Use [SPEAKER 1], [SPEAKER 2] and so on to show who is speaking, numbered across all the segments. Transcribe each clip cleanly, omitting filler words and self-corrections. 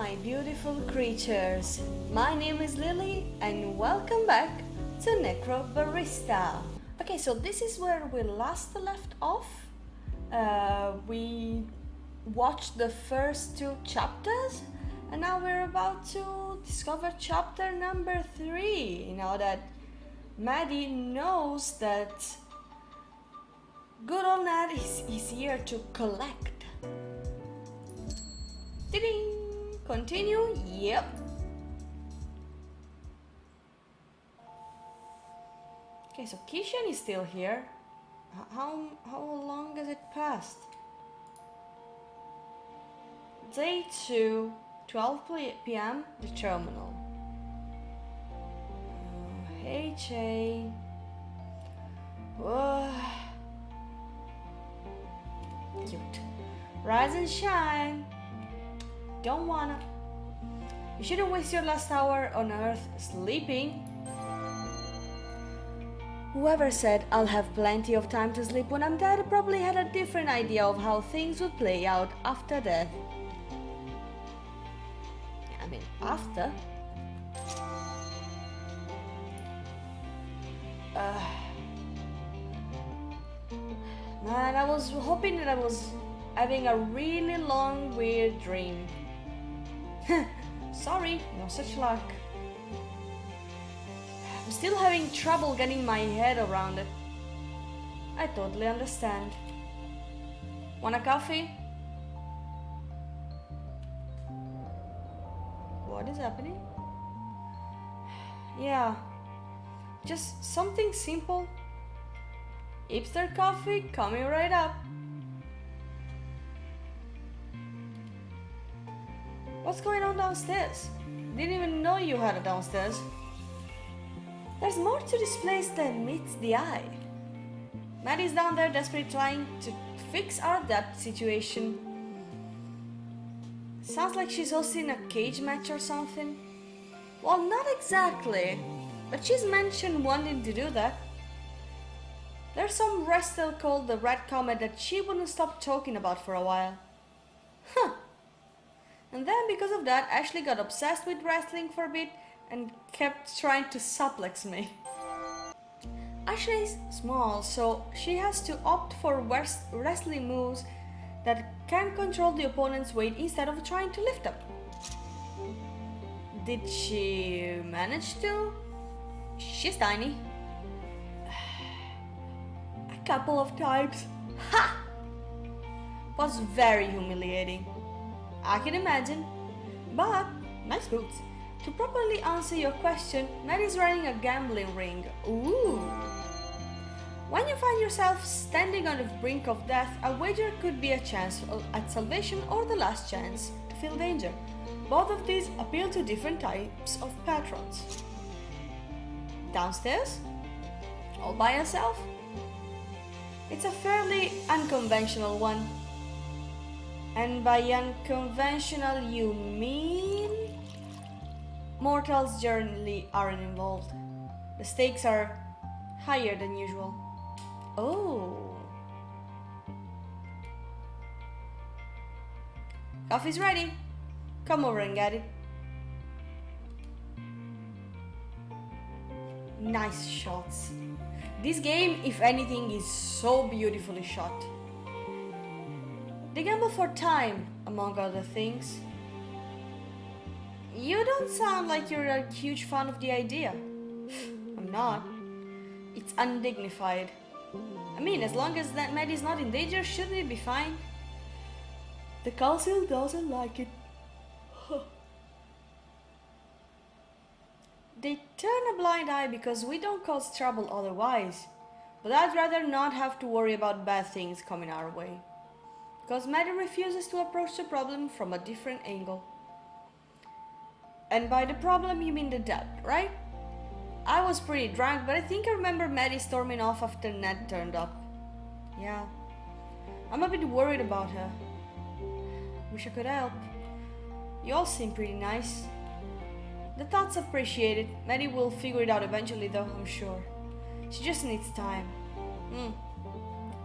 [SPEAKER 1] my beautiful creatures. My name is Lily and welcome back to Necrobarista. Okay, so this is where we last left off. We watched the first two chapters and now we're about to discover chapter number 3. Now that Maddie knows that good old Ned is here to collect. Ding! Continue? Yep. Okay, so Kishan is still here. How long has it passed? Day 2, 12 p.m. The terminal. HA. Cute. Rise and shine. Don't wanna. You shouldn't waste your last hour on Earth sleeping. Whoever said I'll have plenty of time to sleep when I'm dead probably had a different idea of how things would play out after death. I mean, after. Man, I was hoping that I was having a really long, weird dream. Sorry, no such luck. I'm still having trouble getting my head around it. I totally understand. Want a coffee? What is happening? Yeah, just something simple. Hipster coffee coming right up. What's going on downstairs? Didn't even know you had it downstairs. There's more to this place than meets the eye. Maddie's down there desperately trying to fix our debt situation. Sounds like she's hosting a cage match or something. Well, not exactly, but she's mentioned wanting to do that. There's some wrestler called the Red Comet that she wouldn't stop talking about for a while. Huh. And then because of that, Ashley got obsessed with wrestling for a bit and kept trying to suplex me. Ashley's small, so she has to opt for wrestling moves that can control the opponent's weight instead of trying to lift them. Did she manage to? She's tiny. A couple of times. Ha! Was very humiliating. I can imagine. But, nice boots. To properly answer your question, Maddie's running a gambling ring. Ooh! When you find yourself standing on the brink of death, a wager could be a chance at salvation or the last chance to feel danger. Both of these appeal to different types of patrons. Downstairs? All by yourself? It's a fairly unconventional one. And by unconventional you mean? Mortals generally aren't involved. The stakes are higher than usual. Oh. Coffee's ready. Come over and get it. Nice shots. This game, if anything, is so beautifully shot. They gamble for time, among other things. You don't sound like you're a huge fan of the idea. I'm not. It's undignified. I mean, as long as that Maddie's not in danger, shouldn't it be fine? The council doesn't like it. They turn a blind eye because we don't cause trouble otherwise. But I'd rather not have to worry about bad things coming our way. Because Maddie refuses to approach the problem from a different angle. And by the problem you mean the debt, right? I was pretty drunk, but I think I remember Maddie storming off after Ned turned up. Yeah, I'm a bit worried about her. Wish I could help. You all seem pretty nice. The thought's appreciated. Maddie will figure it out eventually though, I'm sure. She just needs time.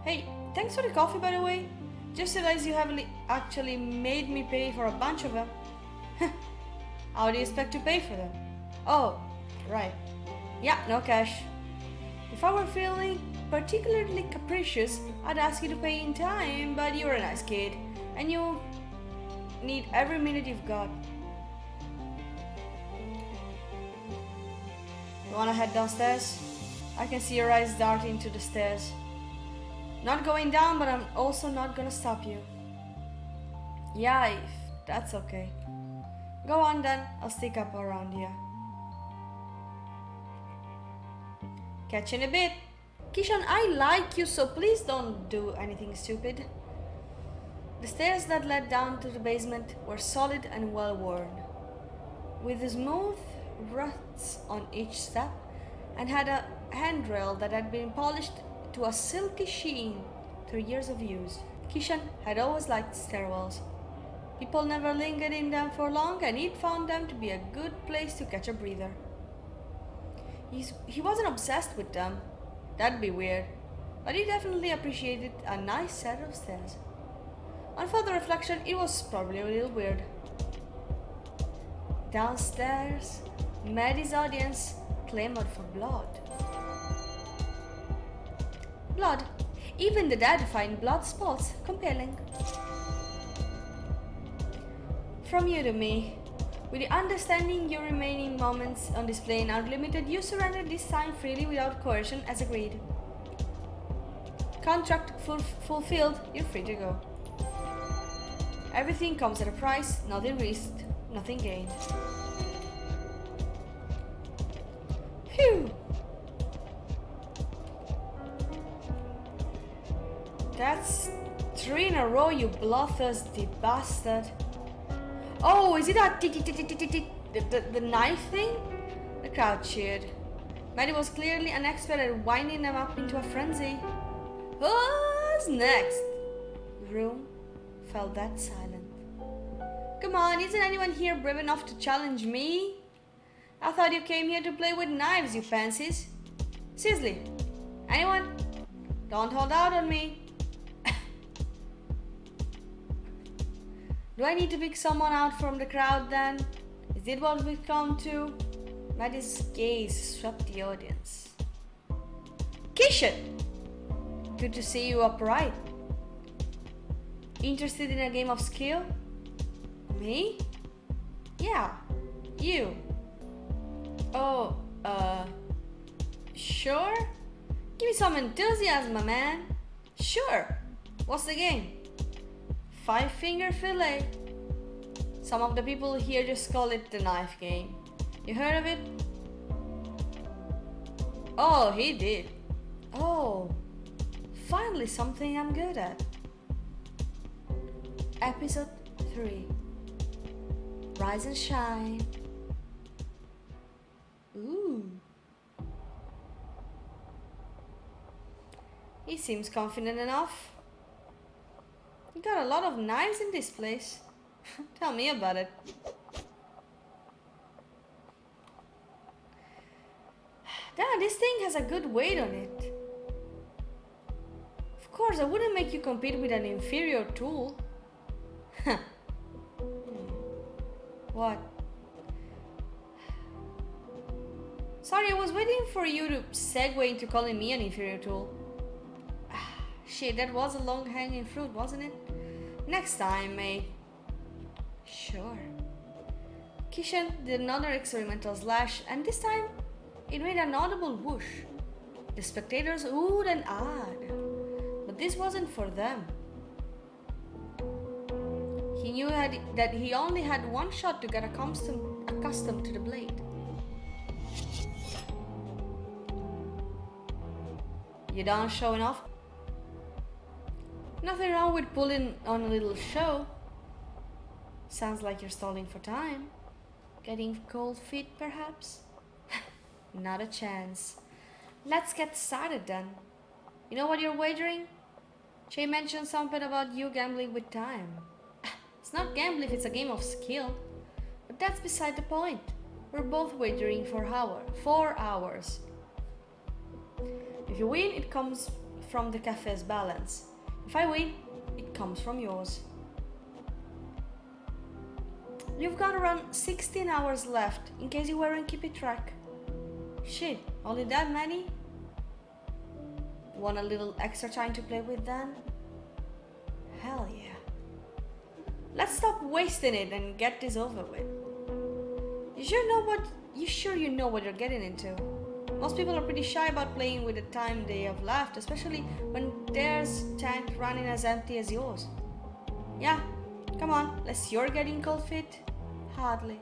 [SPEAKER 1] Hey, thanks for the coffee by the way. Just realized you haven't actually made me pay for a bunch of them. How do you expect to pay for them? Oh, right. Yeah, no cash. If I were feeling particularly capricious, I'd ask you to pay in time, but you're a nice kid, and you need every minute you've got. You wanna head downstairs? I can see your eyes darting to the stairs. Not going down, but I'm also not gonna stop you. Yeah, if that's okay. Go on then, I'll stick up around here. Catch you in a bit. Kishan, I like you, so please don't do anything stupid. The stairs that led down to the basement were solid and well worn, with smooth ruts on each step, and had a handrail that had been polished to a silky sheen through years of use. Kishan had always liked stairwells. People never lingered in them for long, and he'd found them to be a good place to catch a breather. He wasn't obsessed with them. That'd be weird. But he definitely appreciated a nice set of stairs. On further reflection, it was probably a little weird. Downstairs, Maddie's audience clamored for blood. Blood. Even the dead find blood spots compelling. From you to me. With the understanding your remaining moments on display are limited, you surrender this time freely without coercion as agreed. Contract fulfilled, you're free to go. Everything comes at a price, nothing risked, nothing gained. Phew! That's 3 in a row, you bloodthirsty bastard. Oh, is it that the knife thing? The crowd cheered. Maddie was clearly an expert at winding them up into a frenzy. Who's next? The room fell dead silent. Come on, isn't anyone here brave enough to challenge me? I thought you came here to play with knives, you fancies. Seriously, anyone? Don't hold out on me. Do I need to pick someone out from the crowd then? Is it what we've come to? Maddie's gaze swept the audience. Kishan! Good to see you upright. Interested in a game of skill? Me? Yeah, you. Oh, sure? Give me some enthusiasm, my man. Sure. What's the game? 5-finger fillet. Some of the people here just call it the knife game. You heard of it? Oh, he did. Oh, finally something I'm good at. Episode 3. Rise and shine. Ooh. He seems confident enough. You got a lot of knives in this place. Tell me about it. Damn, this thing has a good weight on it. Of course, I wouldn't make you compete with an inferior tool. What? Sorry, I was waiting for you to segue into calling me an inferior tool. Shit, that was a long-hanging fruit, wasn't it? Next time, mate. Sure. Kishan did another experimental slash, and this time it made an audible whoosh. The spectators oohed and ahed, but this wasn't for them. He knew that he only had one shot to get accustomed to the blade. You done showing off? Nothing wrong with pulling on a little show. Sounds like you're stalling for time. Getting cold feet, perhaps? Not a chance. Let's get started then. You know what you're wagering? Shay mentioned something about you gambling with time. It's not gambling if it's a game of skill. But that's beside the point. We're both wagering for 4 hours. If you win, it comes from the cafe's balance. If I win, it comes from yours. You've got around 16 hours left, in case you weren't keeping track. Shit, only that many? Want a little extra time to play with then? Hell yeah. Let's stop wasting it and get this over with. You sure you know what you're getting into? Most people are pretty shy about playing with the time they have left, especially when theirs tank running as empty as yours. Yeah, come on, unless you're getting cold feet. Hardly.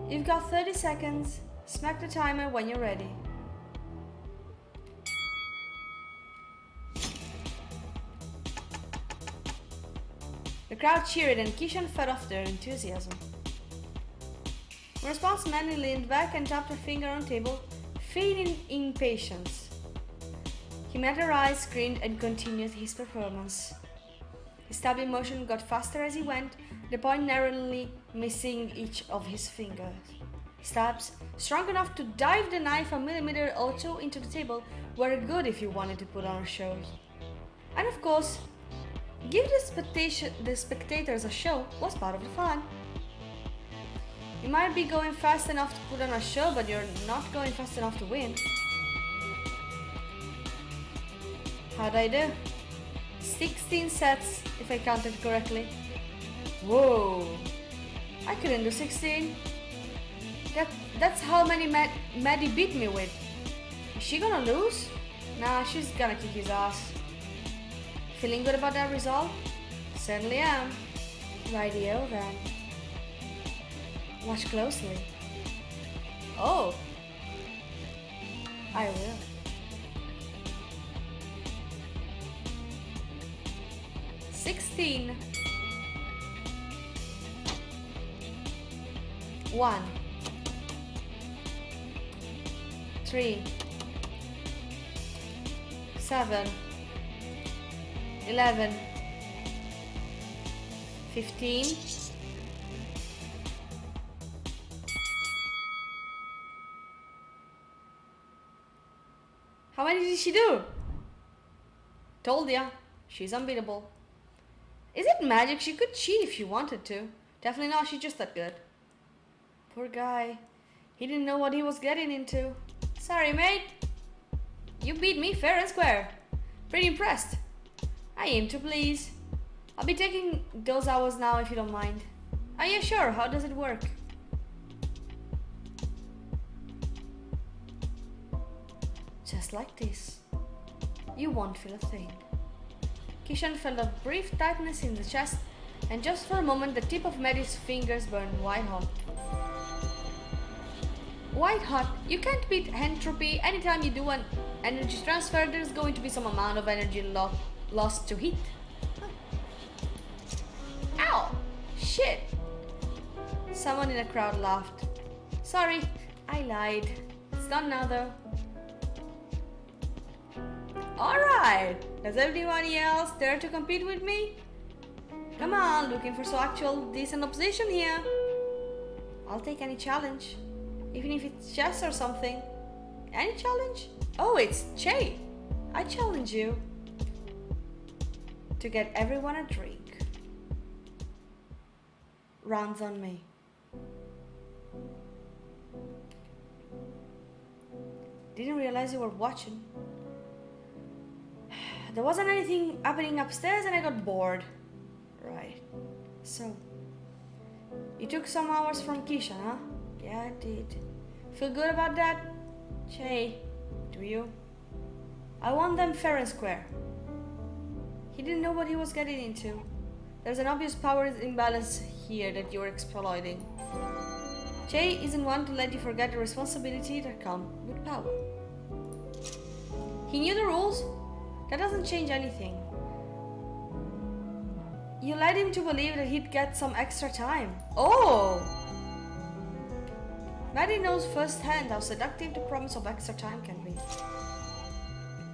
[SPEAKER 1] You've got 30 seconds. Smack the timer when you're ready. The crowd cheered and Kishan fed off their enthusiasm. In response, Manny leaned back and tapped her finger on the table, feigning impatience. He met her eyes, screamed, and continued his performance. His tapping motion got faster as he went, the point narrowly missing each of his fingers. His stabs, strong enough to dive the knife a millimeter or two into the table, were good if you wanted to put on a show. And of course, give the spectators a show was part of the fun. You might be going fast enough to put on a show, but you're not going fast enough to win. How'd I do? 16 sets, if I counted correctly. Whoa! I couldn't do 16. That's how many Maddie beat me with. Is she gonna lose? Nah, she's gonna kick his ass. Feeling good about that result? Certainly am. Rightio then. Watch closely. Oh! I will. $16. 1 3 7 11 15 How many did she do? Told ya, she's unbeatable. Is it magic? She could cheat if she wanted to. Definitely not, she's just that good. Poor guy. He didn't know what he was getting into. Sorry, mate. You beat me fair and square. Pretty impressed. I aim to please. I'll be taking those hours now if you don't mind. Oh yeah, sure. How does it work? Just like this. You won't feel a thing. Kishan felt a brief tightness in the chest, and just for a moment the tip of Maddie's fingers burned white hot. White hot? You can't beat entropy. Anytime you do an energy transfer, there's going to be some amount of energy lost to heat. Huh. Ow! Shit! Someone in the crowd laughed. Sorry, I lied. It's done now though. Alright, does everyone else dare to compete with me? Come on, looking for some actual decent opposition here. I'll take any challenge, even if it's chess or something. Any challenge? Oh, it's Che. I challenge you to get everyone a drink. Rounds on me. Didn't realize you were watching. There wasn't anything happening upstairs and I got bored. Right. So, you took some hours from Kishan, huh? Yeah, I did. Feel good about that? Che, do you? I won them fair and square. He didn't know what he was getting into. There's an obvious power imbalance here that you're exploiting. Che isn't one to let you forget the responsibility that comes with power. He knew the rules. That doesn't change anything. You led him to believe that he'd get some extra time. Oh! Maddie knows firsthand how seductive the promise of extra time can be.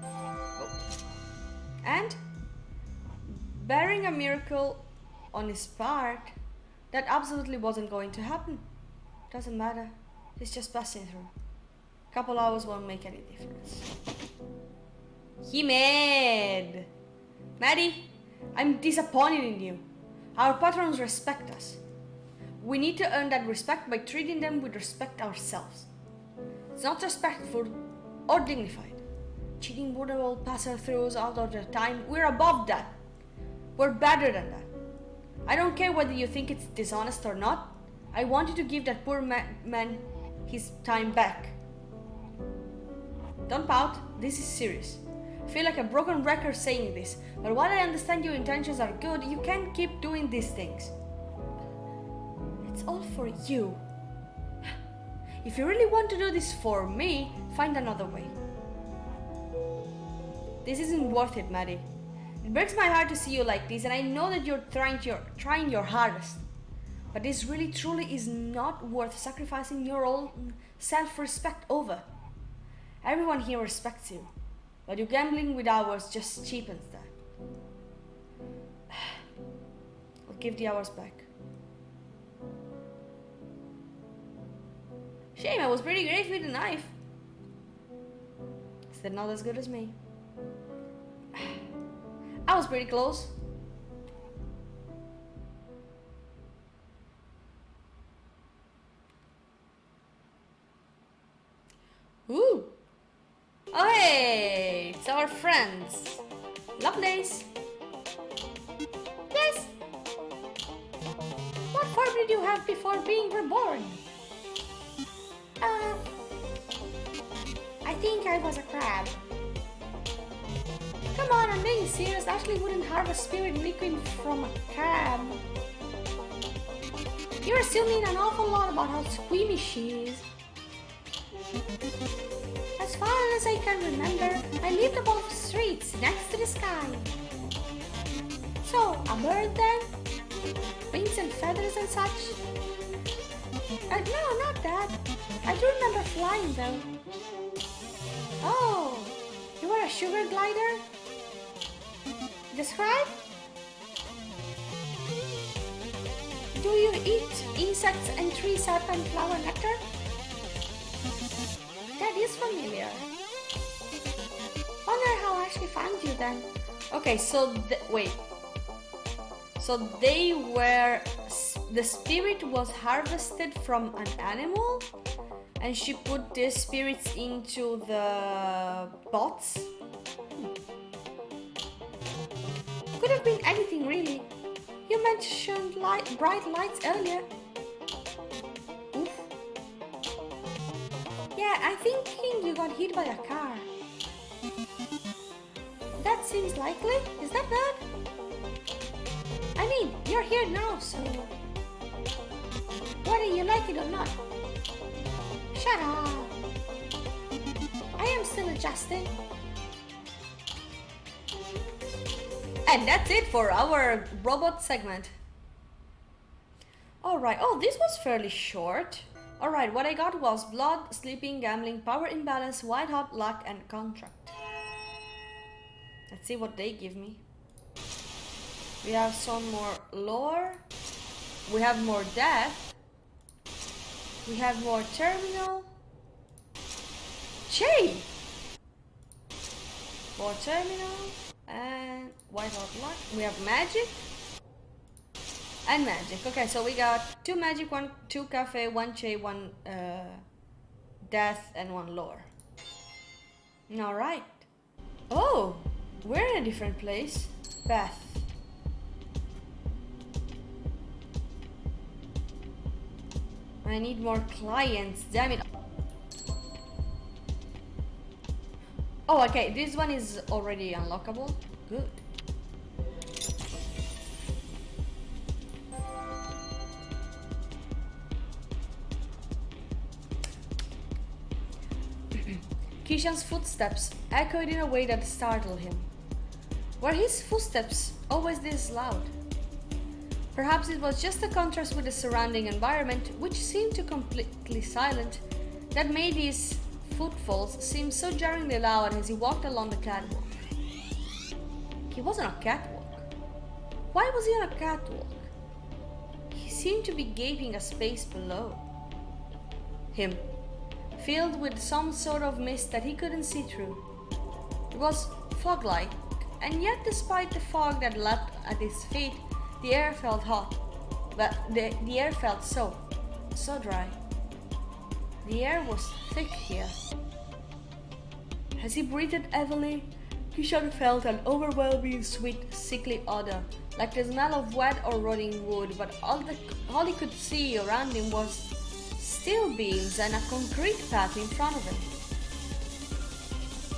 [SPEAKER 1] Oh. And, barring a miracle on his part, that absolutely wasn't going to happen. Doesn't matter. He's just passing through. Couple hours won't make any difference. He mad. Maddie, I'm disappointed in you. Our patrons respect us. We need to earn that respect by treating them with respect ourselves. It's not respectful or dignified. Cheating vulnerable passer-throughs out of their time, we're above that. We're better than that. I don't care whether you think it's dishonest or not. I want you to give that poor man his time back. Don't pout, this is serious. I feel like a broken record saying this, but while I understand your intentions are good, you can't keep doing these things. It's all for you. If you really want to do this for me, find another way. This isn't worth it, Maddie. It breaks my heart to see you like this, and I know that you're trying your hardest. But this really truly is not worth sacrificing your own self-respect over. Everyone here respects you, but you gambling with hours just cheapens that. I'll give the hours back. Shame, I was pretty great with the knife. Is that not as good as me? I was pretty close. Ooh! Oh hey! It's our friends. Lovelace. Yes? What form did you have before being reborn? I think I was a crab. Come on, I'm being serious. Ashley wouldn't harvest spirit liquid from a crab. You're assuming an awful lot about how squeamish she is. As far as I can remember, I lived above the streets, next to the sky. So, a bird then? Wings and feathers and such? No, not that. I do remember flying though. Oh, you were a sugar glider? Describe? Do you eat insects and tree sap and flower nectar? That is familiar. Wonder how Ashley found you then. Okay, so wait. So they were... The spirit was harvested from an animal? And she put the spirits into the pots? Could have been anything really. You mentioned bright lights earlier. Oof. Yeah, I think you got hit by a car. That seems likely. Is that bad? I mean, you're here now, so... whether you like it or not. Shut up. I am still adjusting. And that's it for our robot segment. Alright, oh, this was fairly short. Alright, what I got was blood, sleeping, gambling, power imbalance, white hot, luck, and contract. Let's see what they give me. We have some more lore. We have more death. We have more terminal. Chain! More terminal. And white hot luck. We have magic. And magic. Okay, so we got 2 magic, 2 cafe, 1 chain, 1 death, and 1 lore. Alright. Oh! We're in a different place. Beth. I need more clients, damn it. Oh, okay, this one is already unlockable. Good. Kishan's footsteps echoed in a way that startled him. Were his footsteps always this loud? Perhaps it was just the contrast with the surrounding environment, which seemed to completely silent, that made his footfalls seem so jarringly loud as he walked along the catwalk. He wasn't a catwalk. Why was he on a catwalk? He seemed to be gaping a space below him, filled with some sort of mist that he couldn't see through. It was fog-like, and yet despite the fog that lapped at his feet, the air felt hot. but the air felt so dry. The air was thick here. As he breathed heavily, Kishan felt an overwhelming sweet, sickly odor, like the smell of wet or rotting wood, but all he could see around him was steel beams and a concrete path in front of him.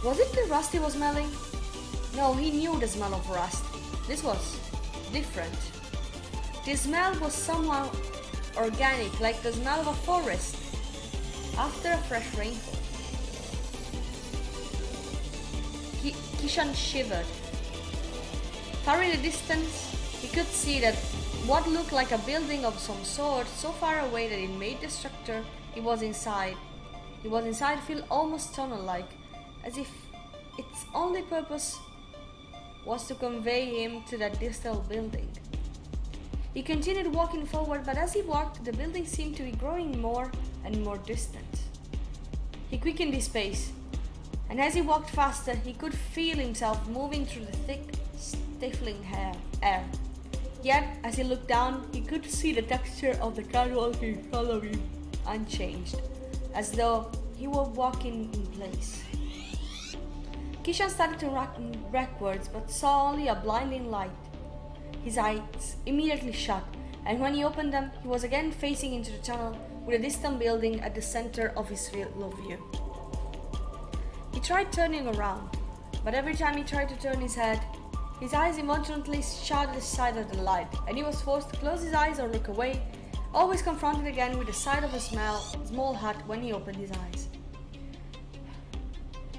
[SPEAKER 1] Was it the rust he was smelling? No, he knew the smell of rust. This was different. The smell was somehow organic, like the smell of a forest after a fresh rainfall. Kishan shivered. Far in the distance, he could see that what looked like a building of some sort, so far away that it made the structure he was inside feel almost tunnel-like, as if its only purpose was to convey him to that distant building. He continued walking forward, but as he walked, the building seemed to be growing more and more distant. He quickened his pace, and as he walked faster, he could feel himself moving through the thick, stifling air. Yet, as he looked down, he could see the texture of the catwalk in front of him unchanged, as though he were walking in place. Kishan started to run backwards, but saw only a blinding light. His eyes immediately shut, and when he opened them, he was again facing into the tunnel with a distant building at the center of his field of view. He tried turning around, but every time he tried to turn his head, his eyes involuntarily shot the side of the light, and he was forced to close his eyes or look away, always confronted again with the sight of a small hut when he opened his eyes.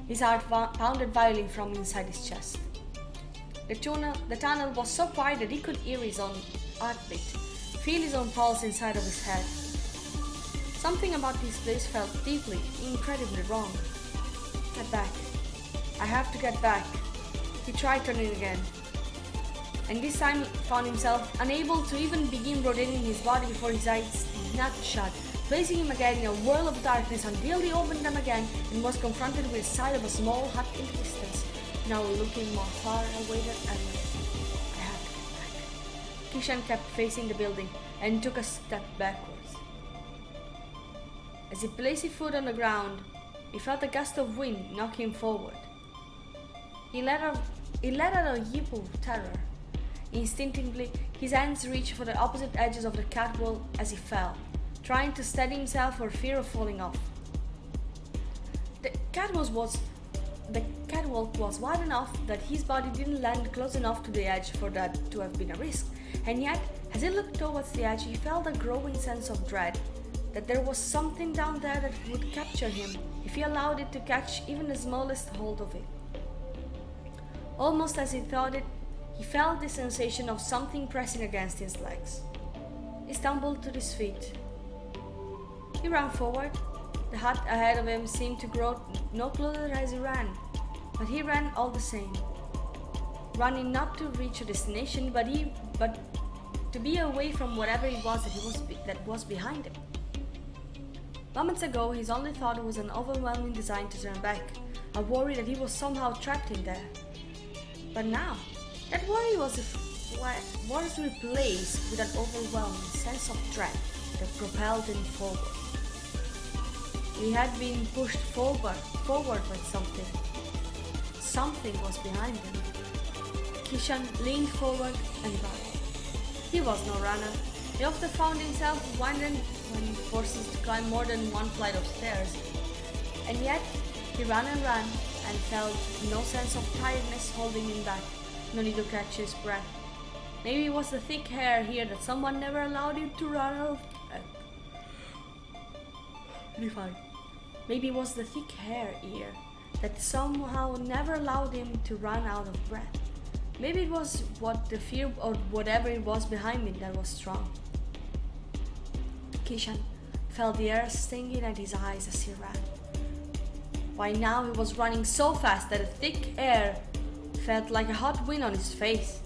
[SPEAKER 1] His heart pounded violently from inside his chest. The tunnel was so quiet that he could hear his own heartbeat, feel his own pulse inside of his head. Something about this place felt deeply, incredibly wrong. Get back. I have to get back. He tried turning again, and this time he found himself unable to even begin rotating his body before his eyes did not shut, placing him again in a whirl of darkness until he opened them again and was confronted with the sight of a small hut in the distance, now looking more far away than ever. I have to get back. Kishan kept facing the building and took a step backwards. As he placed his foot on the ground, he felt a gust of wind knock him forward. He let out a yip of terror. Instinctively, his hands reached for the opposite edges of the catwalk as he fell, trying to steady himself for fear of falling off. The catwalk was wide enough that his body didn't land close enough to the edge for that to have been a risk, and yet, as he looked towards the edge, he felt a growing sense of dread, that there was something down there that would capture him if he allowed it to catch even the smallest hold of it. Almost as he thought it, he felt the sensation of something pressing against his legs. He stumbled to his feet. He ran forward. The hut ahead of him seemed to grow no closer as he ran, but he ran all the same, running not to reach a destination, but to be away from whatever it was that was behind him. Moments ago, his only thought was an overwhelming desire to turn back, a worry that he was somehow trapped in there. But now, that worry was replaced with an overwhelming sense of dread that propelled him forward. He had been pushed forward by something. Something was behind him. Kishan leaned forward and ran. He was no runner. He often found himself winding when forced to climb more than one flight of stairs. And yet, he ran and felt no sense of tiredness holding him back, no need to catch his breath. Maybe it was the thick hair here that someone never allowed him to run out of breath. Maybe it was the thick hair here that somehow never allowed him to run out of breath. Maybe it was the fear or whatever it was behind me that was strong. Kishan felt the air stinging at his eyes as he ran. By now he was running so fast that the thick air felt like a hot wind on his face.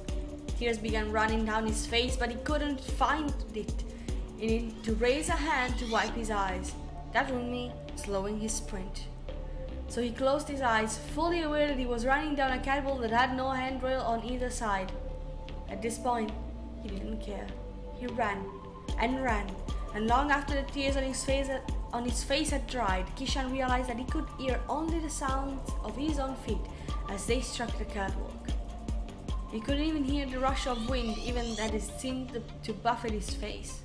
[SPEAKER 1] Tears began running down his face, but he couldn't find it to raise a hand to wipe his eyes. That would mean slowing his sprint. So he closed his eyes, fully aware that he was running down a catwalk that had no handrail on either side. At this point, he didn't care. He ran and ran. And long after the tears on his face had dried, Kishan realized that he could hear only the sounds of his own feet as they struck the catwalk. He couldn't even hear the rush of wind, even that it seemed to buffet his face.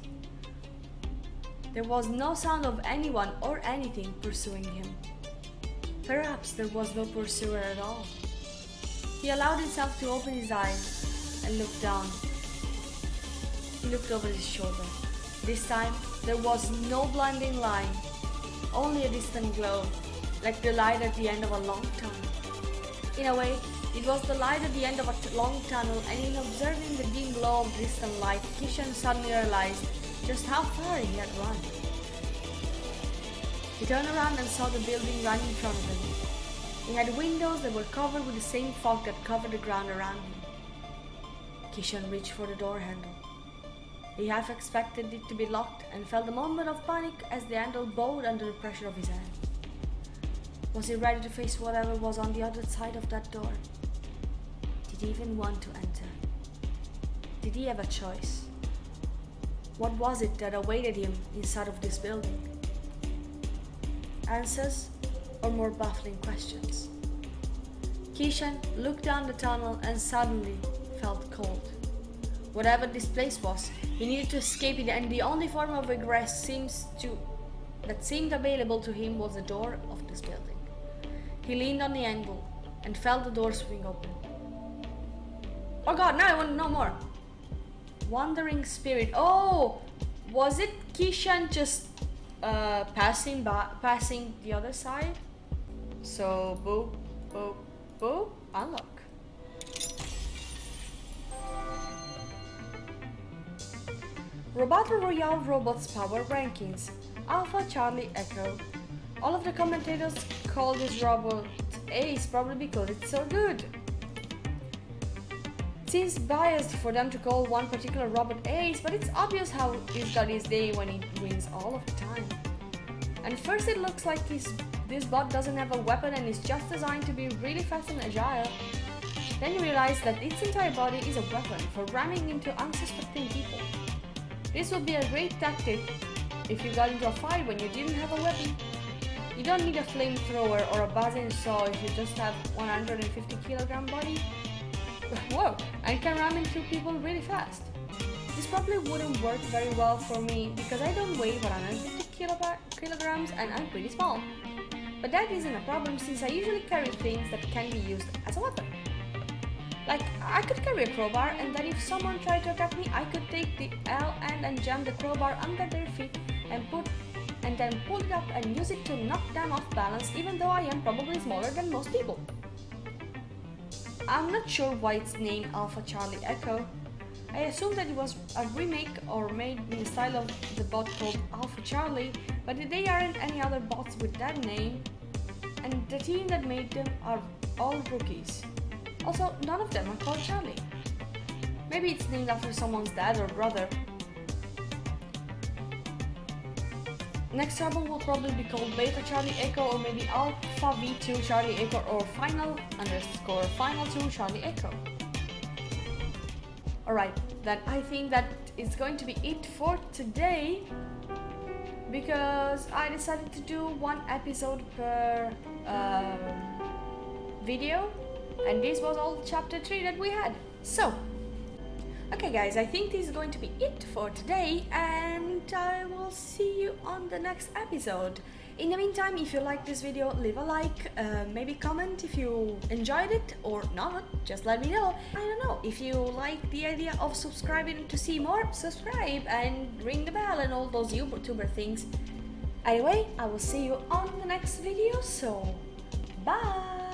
[SPEAKER 1] There was no sound of anyone or anything pursuing him. Perhaps there was no pursuer at all. He allowed himself to open his eyes and look down. He looked over his shoulder. This time, there was no blinding line, only a distant glow, like the light at the end of a long tunnel. In a way, it was the light at the end of a long tunnel, and in observing the dim glow of distant light, Kishan suddenly realized just how far he had run. He turned around and saw the building right in front of him. It had windows that were covered with the same fog that covered the ground around him. Kishan reached for the door handle. He half expected it to be locked and felt a moment of panic as the handle bowed under the pressure of his hand. Was he ready to face whatever was on the other side of that door? Did he even want to enter? Did he have a choice? What was it that awaited him inside of this building? Answers or more baffling questions? Kishan looked down the tunnel and suddenly felt cold. Whatever this place was, he needed to escape it, and the only form of egress that seemed available to him was the door of this building. He leaned on the angle and felt the door swing open. Oh God, now I want to know more. Wandering spirit. Oh, was it Kishan just passing the other side? So boop, boop, boop, unlock. Battle Royale Robots Power Rankings. Alpha Charlie Echo. All of the commentators call this robot ace probably because it's so good. It seems biased for them to call one particular robot ace, but it's obvious how he's got his day when he wins all of the time. And first it looks like this bot doesn't have a weapon and is just designed to be really fast and agile. Then you realize that its entire body is a weapon for ramming into unsuspecting people. This would be a great tactic if you got into a fight when you didn't have a weapon. You don't need a flamethrower or a buzzing saw if you just have 150 kilogram body. Whoa, and can ram into people really fast. This probably wouldn't work very well for me because I don't weigh 150 kilograms and I'm pretty small. But that isn't a problem since I usually carry things that can be used as a weapon. Like, I could carry a crowbar, and then if someone tried to attack me, I could take the L end and jam the crowbar under their feet and then pull it up and use it to knock them off balance, even though I am probably smaller than most people. I'm not sure why it's named Alpha Charlie Echo. I assume that it was a remake or made in the style of the bot called Alpha Charlie, but they aren't any other bots with that name, and the team that made them are all rookies. Also, none of them are called Charlie. Maybe it's named after someone's dad or brother. Next trouble will probably be called Beta Charlie Echo or maybe Alpha V2 Charlie Echo or Final _ 2 Charlie Echo. Alright, then I think that is going to be it for today because I decided to do one episode per video. And this was all chapter 3 that we had. So, okay guys, I think this is going to be it for today and I will see you on the next episode. In the meantime, if you like this video, leave a like, maybe comment if you enjoyed it or not, just let me know. I don't know, if you like the idea of subscribing to see more, subscribe and ring the bell and all those YouTuber things. Anyway, I will see you on the next video, so bye!